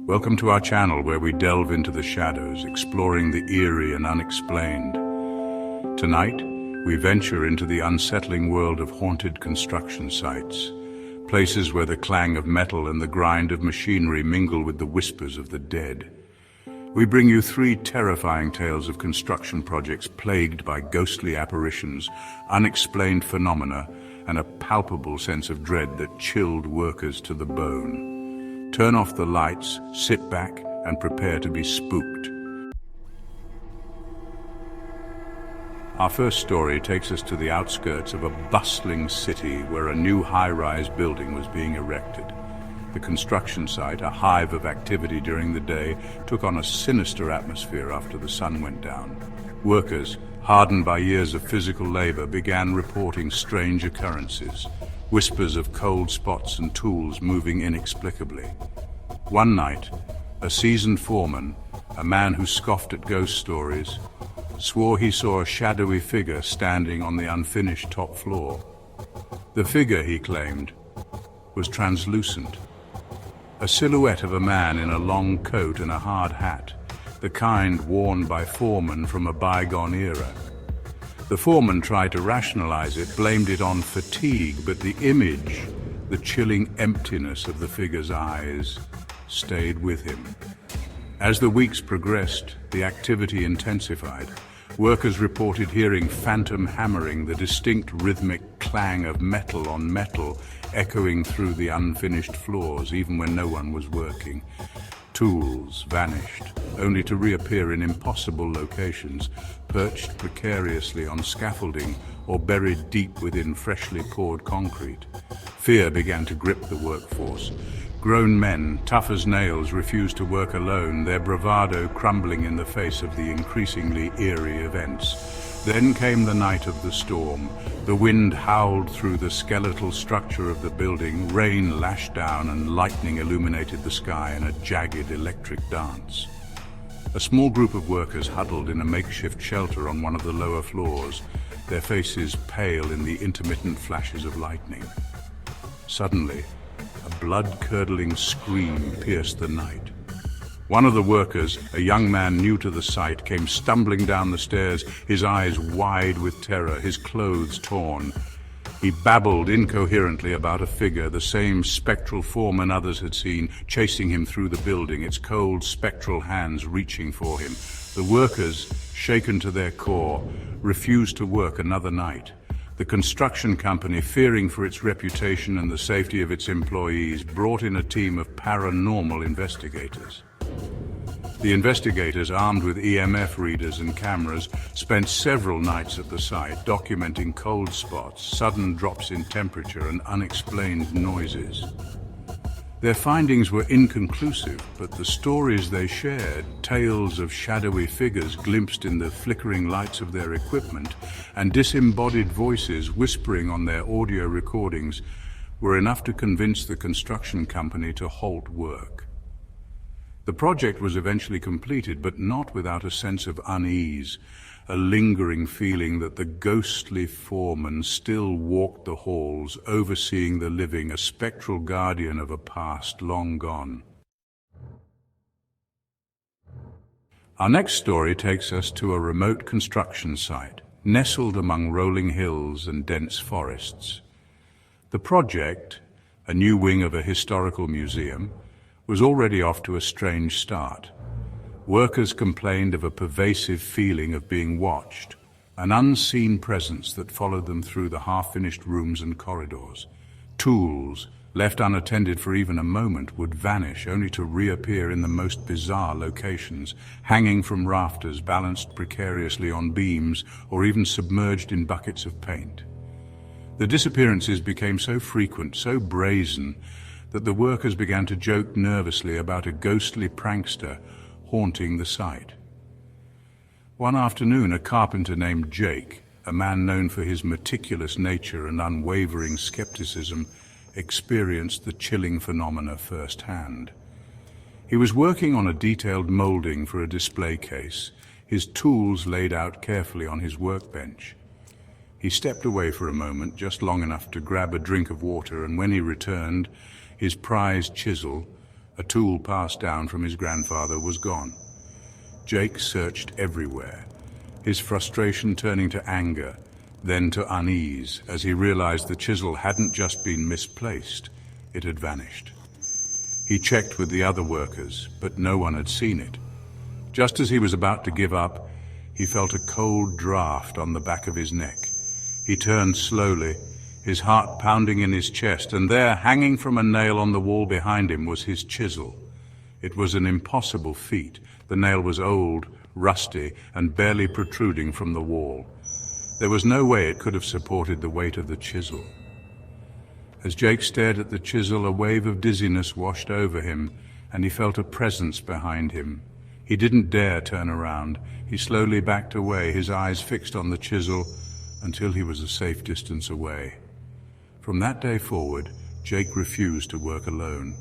Welcome to our channel where we delve into the shadows, exploring the eerie and unexplained. Tonight, we venture into the unsettling world of haunted construction sites, places where the clang of metal and the grind of machinery mingle with the whispers of the dead. We bring you 3 terrifying tales of construction projects plagued by ghostly apparitions, unexplained phenomena, and a palpable sense of dread that chilled workers to the bone. Turn off the lights, sit back, and prepare to be spooked. Our first story takes us to the outskirts of a bustling city where a new high-rise building was being erected. The construction site, a hive of activity during the day, took on a sinister atmosphere after the sun went down. Workers, hardened by years of physical labor, began reporting strange occurrences, whispers of cold spots and tools moving inexplicably. One night, a seasoned foreman, a man who scoffed at ghost stories, swore he saw a shadowy figure standing on the unfinished top floor. The figure, he claimed, was translucent, a silhouette of a man in a long coat and a hard hat, the kind worn by foremen from a bygone era. The foreman tried to rationalize it, blamed it on fatigue, but the image, the chilling emptiness of the figure's eyes, stayed with him. As the weeks progressed, the activity intensified. Workers reported hearing phantom hammering, the distinct rhythmic clang of metal on metal echoing through the unfinished floors, even when no one was working. Tools vanished, only to reappear in impossible locations, perched precariously on scaffolding or buried deep within freshly poured concrete. Fear began to grip the workforce. Grown men, tough as nails, refused to work alone, their bravado crumbling in the face of the increasingly eerie events. Then came the night of the storm. The wind howled through the skeletal structure of the building, rain lashed down, and lightning illuminated the sky in a jagged electric dance. A small group of workers huddled in a makeshift shelter on one of the lower floors, their faces pale in the intermittent flashes of lightning. Suddenly, a blood-curdling scream pierced the night. One of the workers, a young man new to the site, came stumbling down the stairs, his eyes wide with terror, his clothes torn. He babbled incoherently about a figure, the same spectral foreman others had seen, chasing him through the building, its cold, spectral hands reaching for him. The workers, shaken to their core, refused to work another night. The construction company, fearing for its reputation and the safety of its employees, brought in a team of paranormal investigators. The investigators, armed with EMF readers and cameras, spent several nights at the site, documenting cold spots, sudden drops in temperature, and unexplained noises. Their findings were inconclusive, but the stories they shared, tales of shadowy figures glimpsed in the flickering lights of their equipment, and disembodied voices whispering on their audio recordings, were enough to convince the construction company to halt work. The project was eventually completed, but not without a sense of unease, a lingering feeling that the ghostly foreman still walked the halls, overseeing the living, a spectral guardian of a past long gone. Our next story takes us to a remote construction site, nestled among rolling hills and dense forests. The project, a new wing of a historical museum, was already off to a strange start. Workers complained of a pervasive feeling of being watched, an unseen presence that followed them through the half-finished rooms and corridors. Tools, left unattended for even a moment, would vanish only to reappear in the most bizarre locations, hanging from rafters, balanced precariously on beams, or even submerged in buckets of paint. The disappearances became so frequent, so brazen, that the workers began to joke nervously about a ghostly prankster haunting the site. One afternoon, a carpenter named Jake, a man known for his meticulous nature and unwavering skepticism, experienced the chilling phenomena firsthand. He was working on a detailed molding for a display case, his tools laid out carefully on his workbench. He stepped away for a moment, just long enough to grab a drink of water, and when he returned, his prized chisel, a tool passed down from his grandfather, was gone. Jake searched everywhere, his frustration turning to anger, then to unease, as he realized the chisel hadn't just been misplaced, it had vanished. He checked with the other workers, but no one had seen it. Just as he was about to give up, he felt a cold draft on the back of his neck. He turned slowly, his heart pounding in his chest, and there, hanging from a nail on the wall behind him, was his chisel. It was an impossible feat. The nail was old, rusty, and barely protruding from the wall. There was no way it could have supported the weight of the chisel. As Jake stared at the chisel, a wave of dizziness washed over him, and he felt a presence behind him. He didn't dare turn around. He slowly backed away, his eyes fixed on the chisel, until he was a safe distance away. From that day forward, Jake refused to work alone.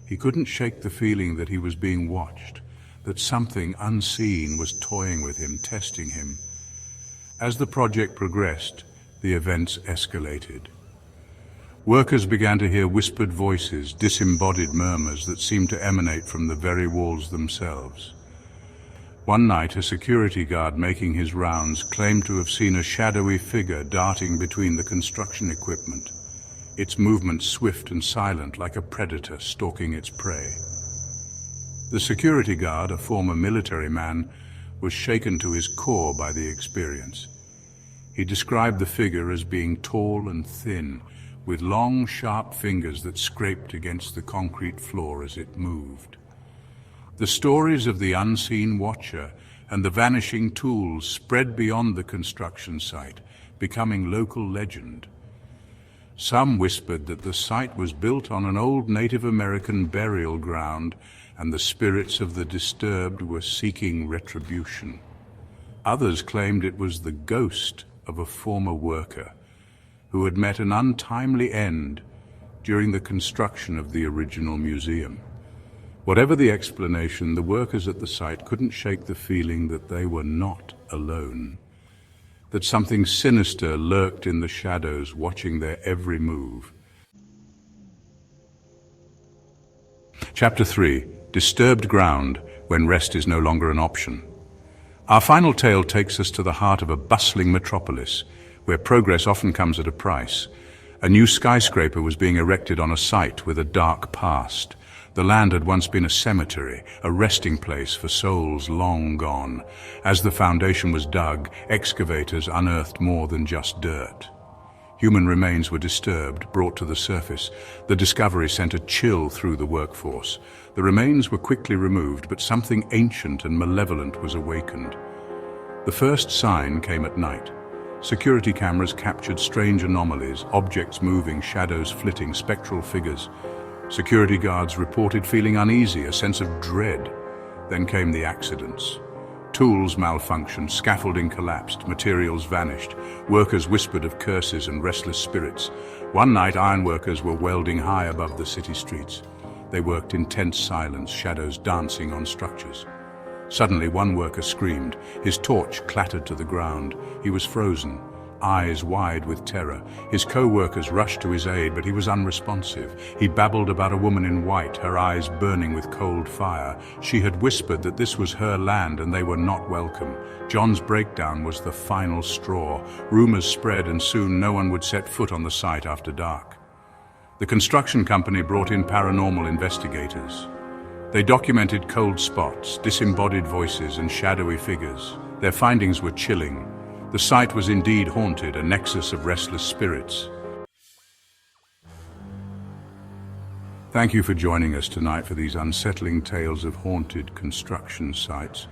He couldn't shake the feeling that he was being watched, that something unseen was toying with him, testing him. As the project progressed, the events escalated. Workers began to hear whispered voices, disembodied murmurs that seemed to emanate from the very walls themselves. One night, a security guard making his rounds claimed to have seen a shadowy figure darting between the construction equipment, its movements swift and silent like a predator stalking its prey. The security guard, a former military man, was shaken to his core by the experience. He described the figure as being tall and thin, with long, sharp fingers that scraped against the concrete floor as it moved. The stories of the unseen watcher and the vanishing tools spread beyond the construction site, becoming local legend. Some whispered that the site was built on an old Native American burial ground and the spirits of the disturbed were seeking retribution. Others claimed it was the ghost of a former worker who had met an untimely end during the construction of the original museum. Whatever the explanation, the workers at the site couldn't shake the feeling that they were not alone, that something sinister lurked in the shadows, watching their every move. Chapter 3. Disturbed Ground, When Rest is No Longer an Option. Our final tale takes us to the heart of a bustling metropolis, where progress often comes at a price. A new skyscraper was being erected on a site with a dark past. The land had once been a cemetery, a resting place for souls long gone. As the foundation was dug, excavators unearthed more than just dirt. Human remains were disturbed, brought to the surface. The discovery sent a chill through the workforce. The remains were quickly removed, but something ancient and malevolent was awakened. The first sign came at night. Security cameras captured strange anomalies, objects moving, shadows flitting, spectral figures. Security guards reported feeling uneasy, a sense of dread. Then came the accidents. Tools malfunctioned, scaffolding collapsed, materials vanished. Workers whispered of curses and restless spirits. One night, ironworkers were welding high above the city streets. They worked in tense silence, shadows dancing on structures. Suddenly, one worker screamed. His torch clattered to the ground. He was frozen, eyes wide with terror. His co-workers rushed to his aid, but he was unresponsive. He babbled about a woman in white, her eyes burning with cold fire. She had whispered that this was her land and they were not welcome. John's breakdown was the final straw. Rumors spread and soon no one would set foot on the site after dark. The construction company brought in paranormal investigators. They documented cold spots, disembodied voices, and shadowy figures. Their findings were chilling. The site was indeed haunted, a nexus of restless spirits. Thank you for joining us tonight for these unsettling tales of haunted construction sites.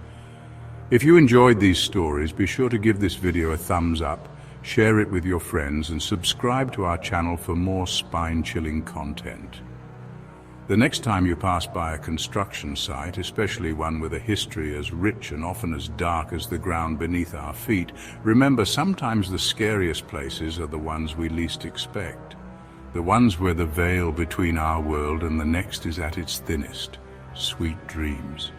If you enjoyed these stories, be sure to give this video a thumbs up, share it with your friends, and subscribe to our channel for more spine-chilling content. The next time you pass by a construction site, especially one with a history as rich and often as dark as the ground beneath our feet, remember sometimes the scariest places are the ones we least expect. The ones where the veil between our world and the next is at its thinnest. Sweet dreams.